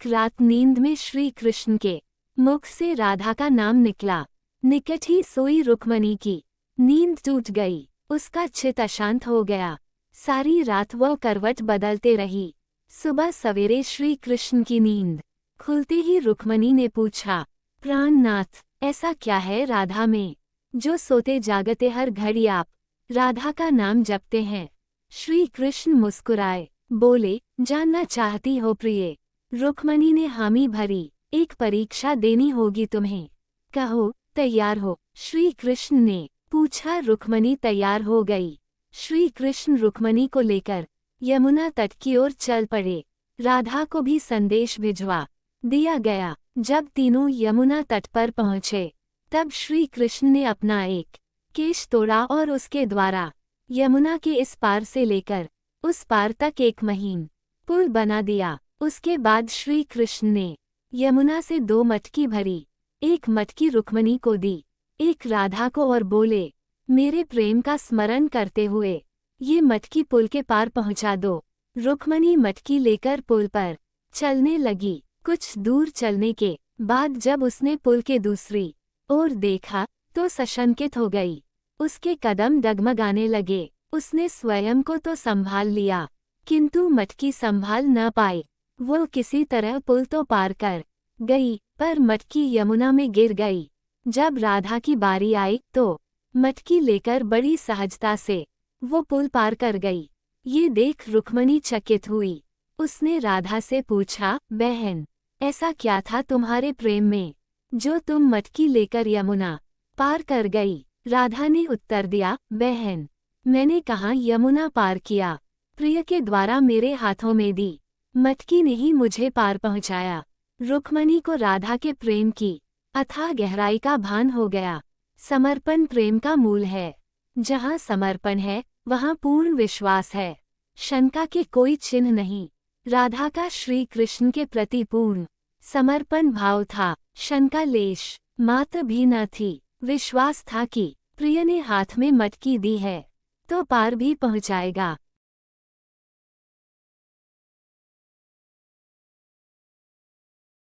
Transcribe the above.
एक रात नींद में श्री कृष्ण के मुख से राधा का नाम निकला। निकट ही सोई रुक्मणी की नींद टूट गई, उसका चित्त अशांत हो गया। सारी रात वह करवट बदलते रही। सुबह सवेरे श्री कृष्ण की नींद खुलते ही रुक्मणी ने पूछा, प्राणनाथ, ऐसा क्या है राधा में, जो सोते जागते हर घड़ी आप राधा का नाम जपते हैं? श्री कृष्ण मुस्कुराए, बोले, जानना चाहती हो प्रिय? रुक्मणी ने हामी भरी, एक परीक्षा देनी होगी तुम्हें, कहो तैयार हो? श्री कृष्ण ने पूछा। रुक्मणी तैयार हो गई। श्री कृष्ण रुक्मणी को लेकर यमुना तट की ओर चल पड़े। राधा को भी संदेश भिजवा दिया गया। जब तीनों यमुना तट पर पहुँचे, तब श्री कृष्ण ने अपना एक केश तोड़ा और उसके द्वारा यमुना के इस पार से लेकर उस पार तक एक महीन पुल बना दिया। उसके बाद श्री कृष्ण ने यमुना से 2 मटकी भरी, एक मटकी रुक्मणी को दी, एक राधा को, और बोले, मेरे प्रेम का स्मरण करते हुए ये मटकी पुल के पार पहुंचा दो। रुक्मणी मटकी लेकर पुल पर चलने लगी। कुछ दूर चलने के बाद जब उसने पुल के दूसरी ओर देखा तो सशंकित हो गई। उसके कदम डगमगाने लगे। उसने स्वयं को तो संभाल लिया, किंतु मटकी संभाल न पाई। वो किसी तरह पुल तो पार कर गई, पर मटकी यमुना में गिर गई। जब राधा की बारी आई तो मटकी लेकर बड़ी सहजता से वो पुल पार कर गई। ये देख रुक्मणी चकित हुई। उसने राधा से पूछा, बहन, ऐसा क्या था तुम्हारे प्रेम में, जो तुम मटकी लेकर यमुना पार कर गई? राधा ने उत्तर दिया, बहन, मैंने कहाँ यमुना पार किया, प्रिय के द्वारा मेरे हाथों में दी मटकी ने ही मुझे पार पहुँचाया। रुक्मणी को राधा के प्रेम की अथाह गहराई का भान हो गया। समर्पण प्रेम का मूल है। जहाँ समर्पण है वहाँ पूर्ण विश्वास है, शंका के कोई चिन्ह नहीं। राधा का श्री कृष्ण के प्रति पूर्ण समर्पण भाव था। शंका लेश मात्र भी न थी। विश्वास था कि प्रिय ने हाथ में मटकी दी है तो पार भी पहुँचाएगा।